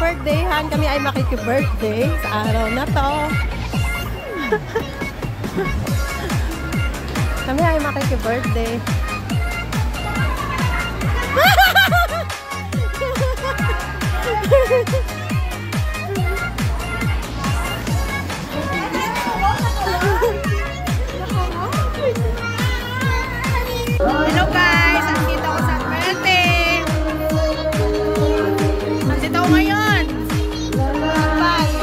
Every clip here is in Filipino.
birthdayhan. Kami ay makiki-birthday sa araw na to. Kami ay makiki-birthday. Hello guys! Andito ako sa birthday! Andito ako ngayon! Bye!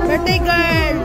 Birthday girl!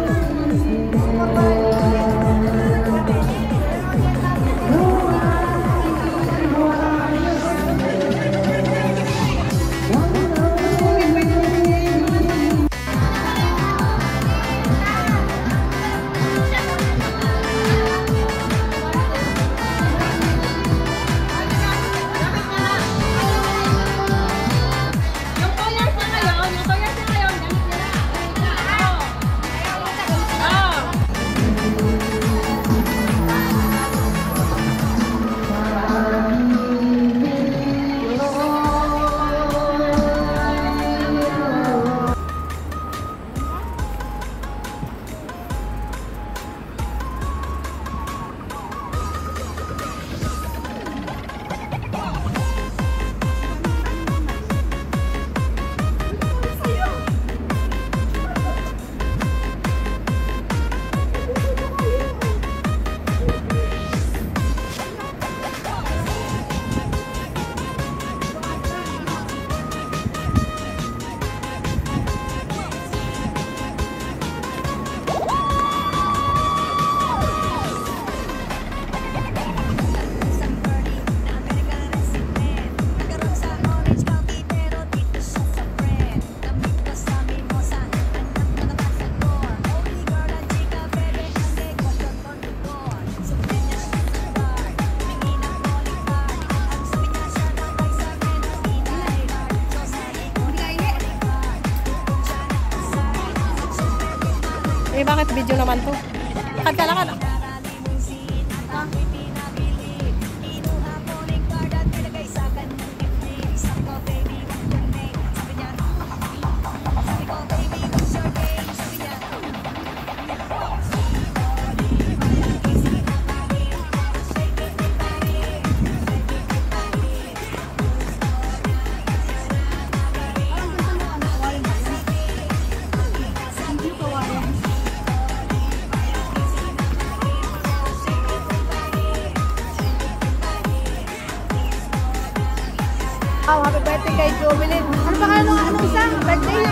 Eh, bakit video naman to? Lakad ka, lakad. Oh, happy birthday kay Jovelyn. Ano pa kayo nung isa? Birthday niya.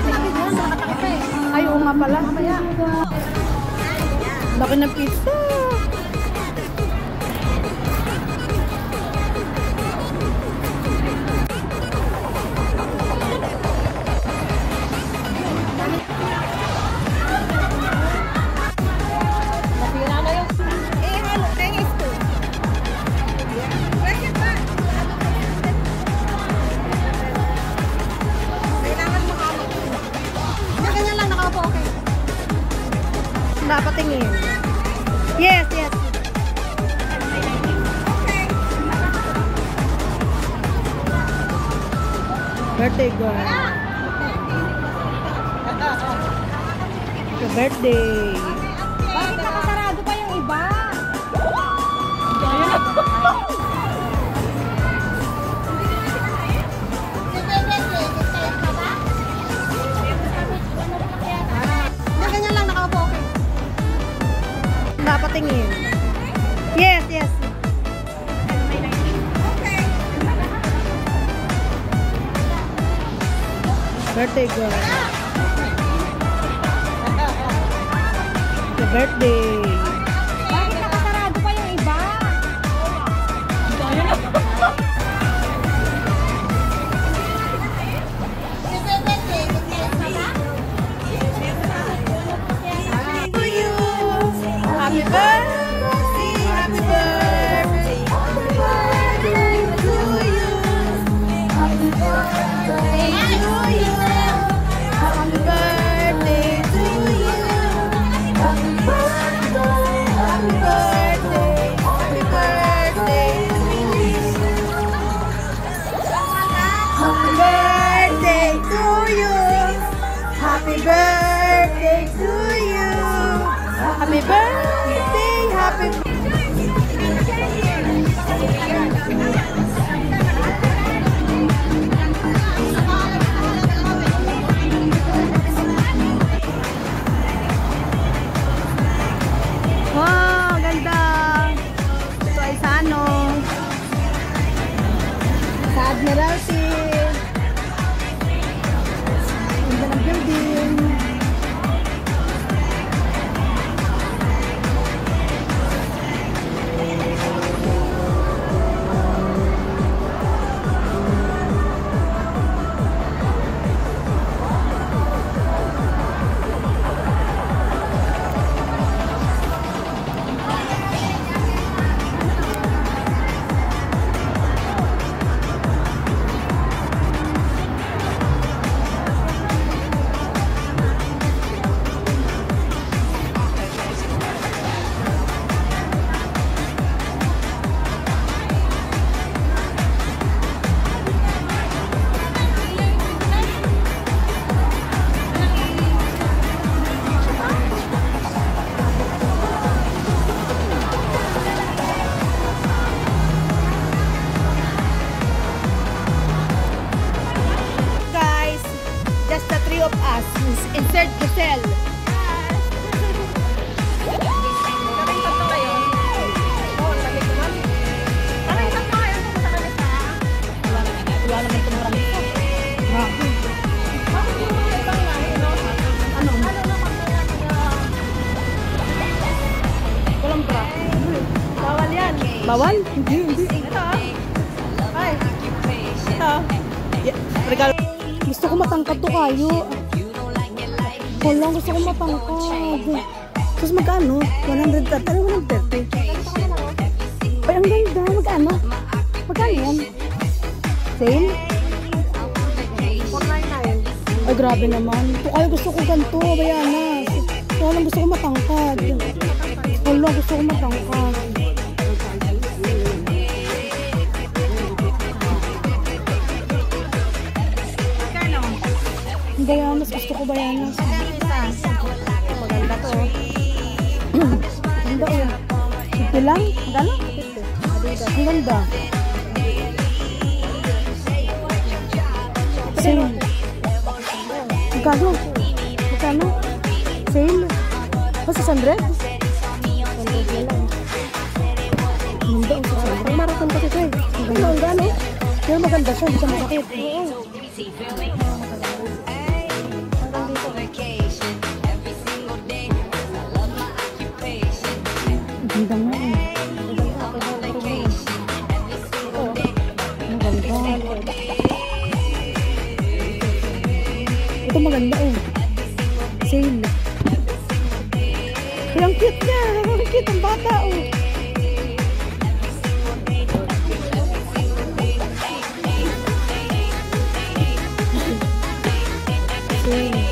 Nakatakita eh. Ay, oo nga pala. Mamaya. Laki ng pizza. Napira na yun. Eh, halo. Tengis to. Dapat tingin. Yes, yes. Birthday girl. Happy birthday. Bakit nakasarado pa yung iba? Ganyan lang, nakaupo, okay. Dapat tingin. Yes, yes. Birthday girl. Happy birthday. Bakit nakasarado pa yung iba? Happy birthday, happy birthday, to you. Happy birthday to you. Happy birthday to you. Happy birthday, happy birthday, happy birthday to you. Happy birthday to you. Happy birthday to you. Happy birthday, happy wow, ganda. Ito ay sa ano? Sa Admiralty. Ganda ng building. Of us insert the cell. Kaming tatlo kayo? Oo, sabi ko man. Kaming tatlo kayo kung sa kanila. Wala naman tumurang ito. Grabe. Bakit yung mga ibang lahi, no? Ano? Ano naman kaya kaya? Walang bra. Bawal yan. Bawal? Hindi. Ito ah. Ay. Ito. Regalo. Gusto ko matangkad to kayo. Wala, gusto ko matangkad. Tapos magkano? 130. Ano 130? Ay, ang ganda. Magkano? Magkano yan? Same? 499. Ay, grabe naman. Ito kayo gusto ko ganito. Bayanas. Wala, gusto ko matangkad. Wala, gusto ko matangkad. Bayanas, gusto ko bayanas. Maganda to. Ganda oh. Ito lang? Magkano? Ang ganda. Sale. Magkano? Magkano? Sale. O, 600? 100 lang. Ganda oh, 600. Ang marathon kasi ito eh. Ang ganda oh. Pero maganda siya, hindi siya masakit. Oo. Ganda nga eh. Maganda. Ito maganda eh. Sale. Ay, ang cute niya. Ang cute ang bata oh. Sale.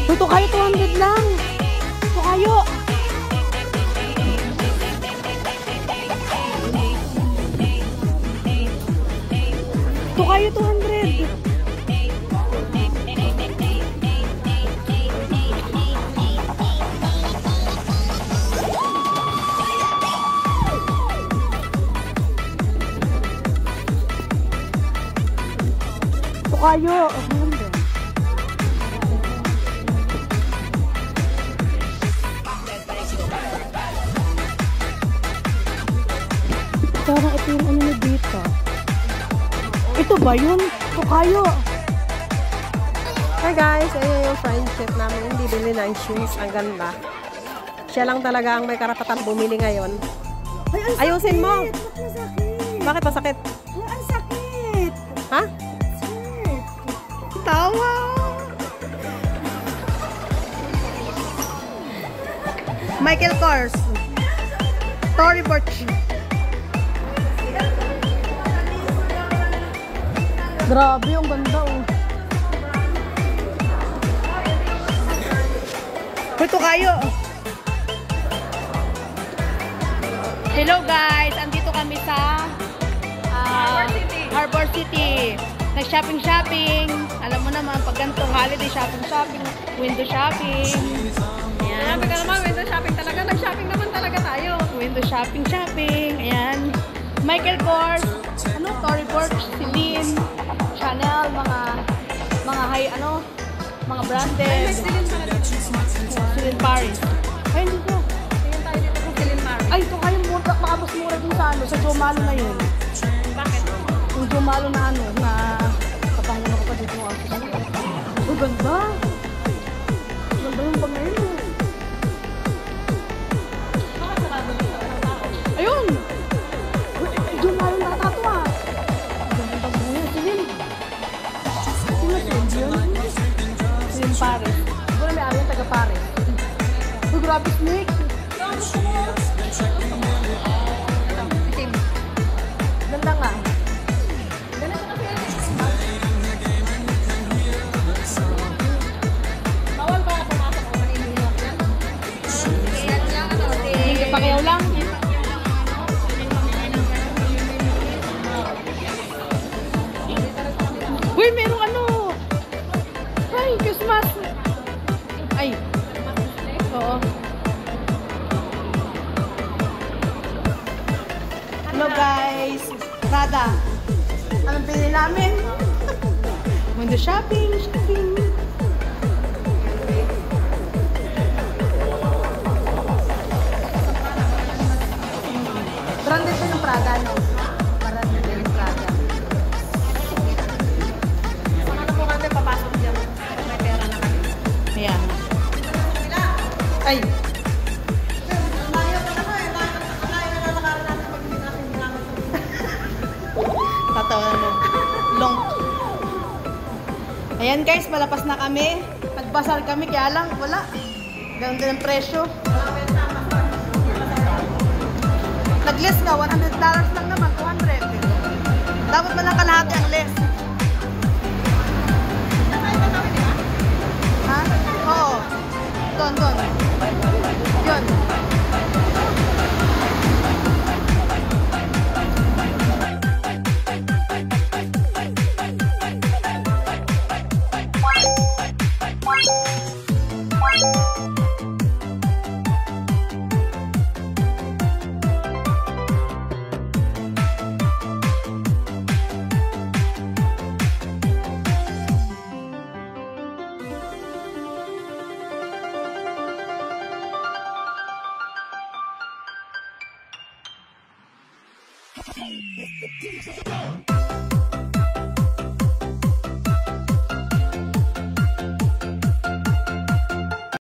Ito kayo 200 lang. Ito kayo. Ito kayo 200. Ito kayo. Parang ito yung ano na dito. Ito ba yun? Tukayo. Hi guys, ayun yung friendship namin. Hindi bili ng shoes. Ang ganda. Siya lang talaga ang may karapatan bumili ngayon. Ay, ang Ayusin mo. sakit. Ba't masakit? Bakit masakit? Ay, ang sakit. Ha? Sakit. Tawa! Michael Kors. Tory Burch. Grabe, ang ganda oh. Ito kayo. Hello guys, andito kami sa Harbor City. Nag-shopping. Alam mo naman, pag ganitong holiday shopping, window shopping. Ayan. Sabi ka naman, window shopping talaga. Nag-shopping naman talaga tayo. Window shopping. Ayan. Michael Kors, Tory Burch, Celine, Chanel, mga high, mga branded. Celine Paris. Ay, hindi ko. Tingin tayo dito kung Celine Paris. Ay, ito kayo makabas mura dun sa Jomalo na yun. Bakit? Yung Jomalo na na kapangunan ko pa dito ng office. Uy, ganda. Ganda yung bag ngayon. Ayun! Jomalo na katato ah. Ganda bag ngayon. Celine. Celine Paris. Siguro may ari yung taga Paris. Uy, grabe snake. Ganda nga. Bawal ba pumasok o maniniwag yan? Hindi pakiyaw lang. Uy, merong ay, Christmas. Ay. Oo. Hello guys. Prada. Anong pinili namin? Window shopping. Branded pa yung Prada, no? Branded pa yung Prada. Saan na po kami papasok dyan? May pera na kami. Ayan. Ay. Tatawa mo. Long. Ayan guys, malapas na kami. Nagbasal kami, kaya lang, wala. Ganun din ang presyo. Nag-less ka, $100 lang naman, 200. Dapat man lang kalahati ang less. Ha? Oo. Doon. Yun. It's the DJ.